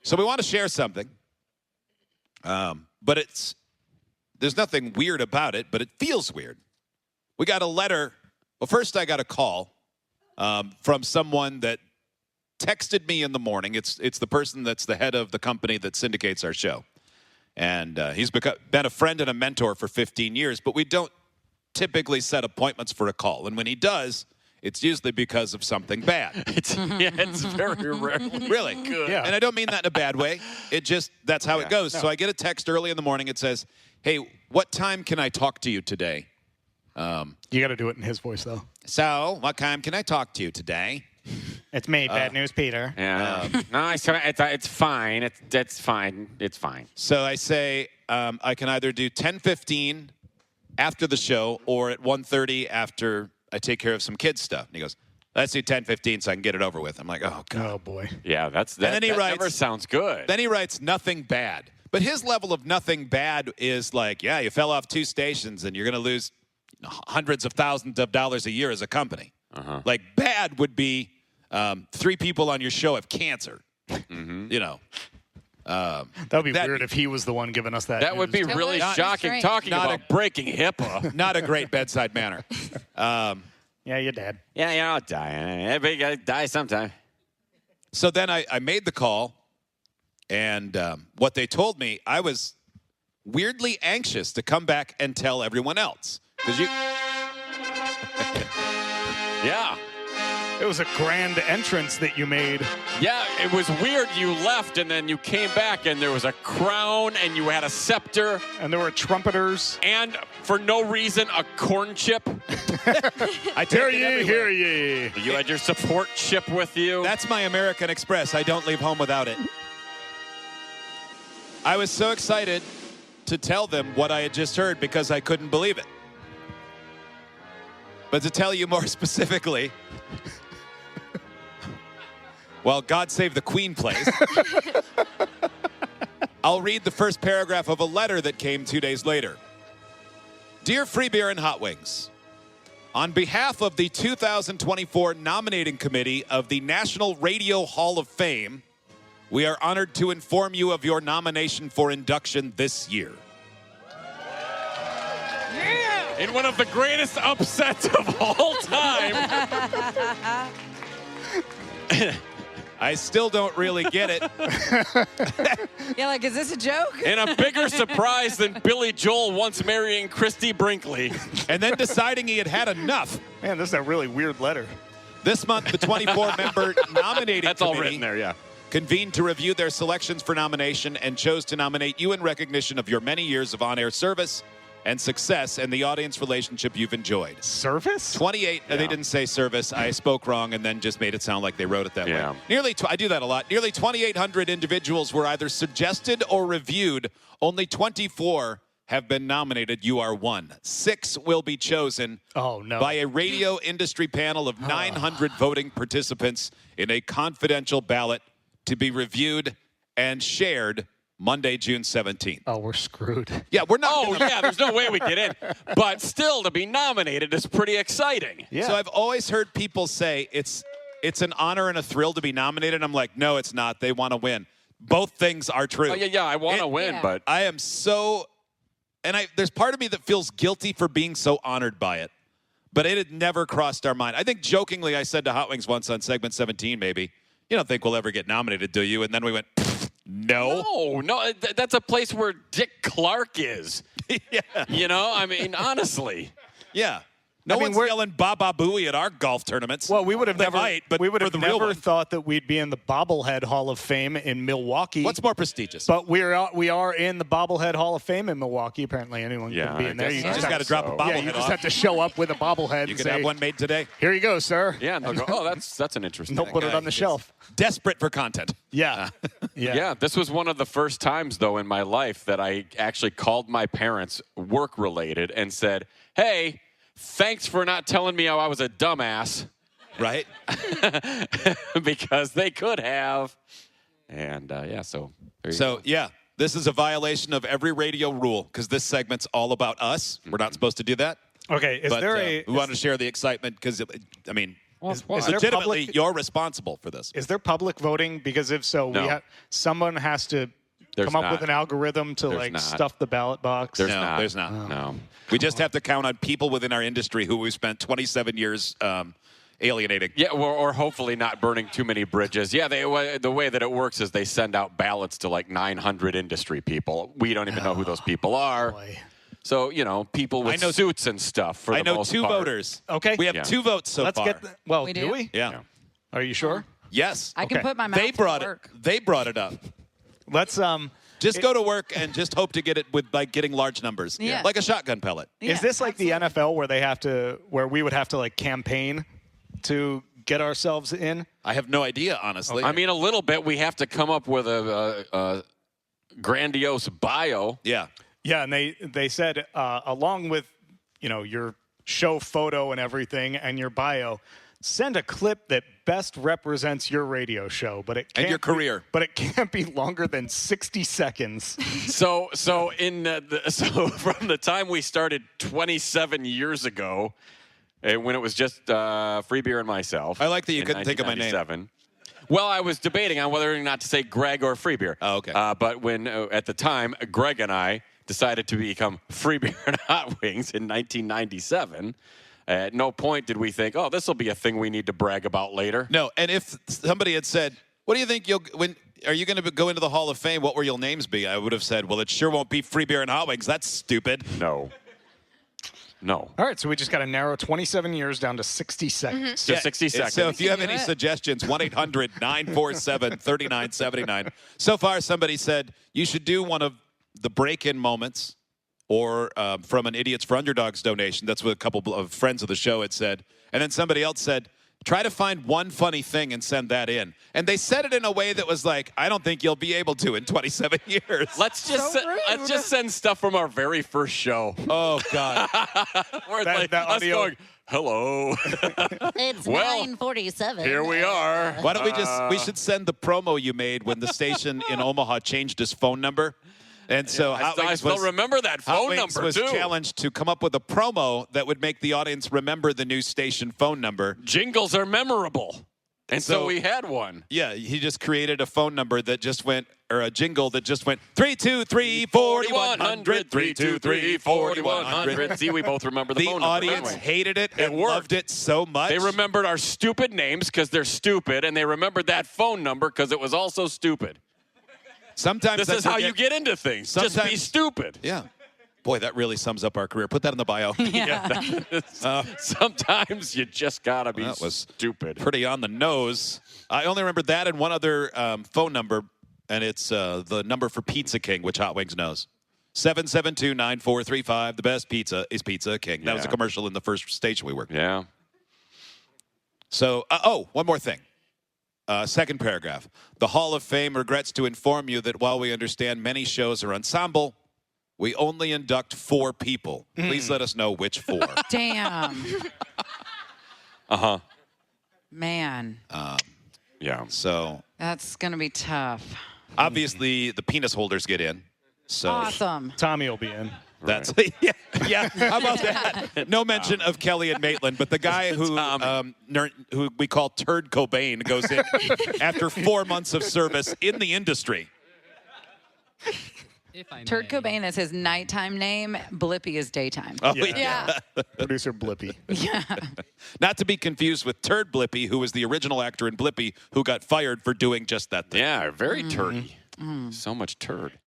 So we want to share something, but there's nothing weird about it, but it feels weird. We got a letter. Well, first I got a call from someone that texted me in the morning. It's the person that's the head of the company that syndicates our show. And he's been a friend and a mentor for 15 years, but we don't typically set appointments for a call. And when he does, it's usually because of something bad. It's very rare. Really? Good. Yeah. And I don't mean that in a bad way. That's how it goes. No. So I get a text early in the morning. It says, hey, what time can I talk to you today? You got to do it in his voice, though. So, what time can I talk to you today? It's me, Bad News Peter. Yeah. No, it's fine. It's fine. It's fine. So I say I can either do 10:15 after the show or at 1:30 after I take care of some kids stuff. And he goes, let's do 10:15 so I can get it over with. I'm like, oh, God. Oh, boy. Yeah, that never sounds good. Then he writes nothing bad. But his level of nothing bad is like, yeah, you fell off 2 stations and you're going to lose hundreds of thousands of dollars a year as a company. Uh-huh. Like bad would be 3 people on your show have cancer. Mm-hmm. You know. That would be weird if he was the one giving us that That news. would be really shocking, talking about breaking HIPAA. Not a great bedside manner. Yeah, you're dead. Yeah, I'll die. Everybody got to die sometime. So then I made the call, and what they told me, I was weirdly anxious to come back and tell everyone else. Because Yeah. It was a grand entrance that you made. Yeah, it was weird. You left, and then you came back, and there was a crown, and you had a scepter. And there were trumpeters. And for no reason, a corn chip. I hear ye. You had your support chip with you. That's my American Express. I don't leave home without it. I was so excited to tell them what I had just heard because I couldn't believe it. But to tell you more specifically, well, God Save the Queen plays. I'll read the first paragraph of a letter that came 2 days later. Dear Free Beer and Hot Wings, on behalf of the 2024 nominating committee of the National Radio Hall of Fame, we are honored to inform you of your nomination for induction this year. In one of the greatest upsets of all time. I still don't really get it. Yeah, like, is this a joke? In a bigger surprise than Billy Joel once marrying Christy Brinkley. And then deciding he had had enough. Man, this is a really weird letter. This month, the 24-member nominating That's all written there, yeah. convened to review their selections for nomination and chose to nominate you in recognition of your many years of on-air service and success and the audience relationship you've enjoyed. Service? 28, they didn't say service. I spoke wrong and then just made it sound like they wrote it that way. I do that a lot. Nearly 2,800 individuals were either suggested or reviewed. Only 24 have been nominated. You are one. 6 will be chosen by a radio industry panel of 900 voting participants in a confidential ballot to be reviewed and shared Monday, June 17th. Oh, we're screwed. Yeah, we're not. There's no way we get in. But still, to be nominated is pretty exciting. Yeah. So I've always heard people say it's an honor and a thrill to be nominated. I'm like, no, it's not. They want to win. Both things are true. Oh, yeah, I want to win, but I am so, and there's part of me that feels guilty for being so honored by it. But it had never crossed our mind. I think jokingly I said to Hot Wings once on segment 17, maybe, you don't think we'll ever get nominated, do you? And then we went, no. No, that's a place where Dick Clark is. Yeah. You know, I mean, honestly. Yeah. No one's yelling Baba Booey at our golf tournaments. Well, we would have never thought that we'd be in the Bobblehead Hall of Fame in Milwaukee. What's more prestigious? But we are in the Bobblehead Hall of Fame in Milwaukee. Apparently, anyone can be in there. You just got to drop a bobblehead. Yeah, you just have to show up with a bobblehead. You can have one made today. Here you go, sir. Yeah, and they'll go, oh, that's an interesting They'll thing. put it on the shelf. Desperate for content. Yeah. Yeah, this was one of the first times, though, in my life that I actually called my parents work-related and said, hey, thanks for not telling me how I was a dumbass. Right? Because they could have. And, so there you go. Yeah, this is a violation of every radio rule because this segment's all about us. We're not supposed to do that. Okay, we want to share the excitement because, Well, Is why? there Legitimately, public- you're responsible for this. Is there public voting? Because if so, No. someone has to There's come up not. with an algorithm to There's like not. stuff the ballot box. There's No, not. there's not. No. We just have to count on people within our industry who we've spent 27 years alienating. Yeah, or hopefully not burning too many bridges. Yeah, the way that it works is they send out ballots to like 900 industry people. We don't even know who those people are. Boy. So, people with suits and stuff for the I know most 2 part. voters. Okay. We have Yeah. 2 votes so Let's far. get. Well, We do do? we? Yeah. Are you sure? Yes. I can Okay. put my mouth They to brought it. work. They brought it up. Let's Just go to work and just hope to get it with like getting large numbers. Yeah. Like a shotgun pellet. Is Yeah, this like absolutely. the NFL where we would have to like campaign to get ourselves in? I have no idea, honestly. I mean, a little bit. We have to come up with a grandiose bio. yeah. Yeah, and they said along with your show photo and everything and your bio, send a clip that best represents your radio show, but it can't And your career. but it can't be longer than 60 seconds. So from the time we started 27 years ago, when it was just Free Beer and myself. I like that you in couldn't think of my name. 1997. Well, I was debating on whether or not to say Greg or Free Beer. Oh, okay. But when at the time Greg and I decided to become Free Beer and Hot Wings in 1997. At no point did we think, oh, this will be a thing we need to brag about later. No, and if somebody had said, what do you think are you going to go into the Hall of Fame? What will your names be? I would have said, well, it sure won't be Free Beer and Hot Wings. That's stupid. No. All right, so we just got to narrow 27 years down to 60 seconds. Just 60 seconds. So if you have do any it. suggestions, 1-800-947-3979. So far, somebody said you should do one of the break-in moments or from an Idiots for Underdogs donation. That's what a couple of friends of the show had said. And then somebody else said, try to find one funny thing and send that in. And they said it in a way that was like, I don't think you'll be able to in 27 years. Let's just send stuff from our very first show. Oh, God. Where it's That- like that us audio- going, hello. It's Well, 9:47. Here we are. Why don't we should send the promo you made when the station in Omaha changed his phone number. And so I still remember that Hot phone Wings number, was too. challenged to come up with a promo that would make the audience remember the new station phone number. Jingles are memorable. And so we had one. Yeah, he just created a phone number that just went, or a jingle that just went 323-4100, 323-4100. See, we both remember the The phone number. audience didn't we? hated it and worked. loved it so much. They remembered our stupid names because they're stupid, and they remembered that phone number because it was also stupid. Sometimes This is how you get into things. Just be Sometimes- stupid. Yeah. Boy, that really sums up our career. Put that in the bio. Sometimes you just gotta be That was stupid. Pretty on the nose. I only remember that and one other phone number, and it's the number for Pizza King, which Hot Wings knows. 772-9435. The best pizza is Pizza King. That was a Yeah. commercial in the first station we worked. Yeah. So, one more thing. Second paragraph. The Hall of Fame regrets to inform you that while we understand many shows are ensemble, we only induct 4 people. Please let us know which 4. Damn. Uh-huh. Man, Yeah. So, that's going to be tough. obviously, the penis holders get in. So Awesome. Tommy will be in. that's yeah. How about that? No mention of Kelly and Maitland, but the guy who we call Turd Cobain goes in after 4 months of service in the industry. Turd Cobain is his nighttime name. Blippy is daytime. Oh, Yeah. Producer Blippy. Yeah. Not to be confused with Turd Blippy, who was the original actor in Blippy, who got fired for doing just that thing. Yeah, very turdy. So much turd.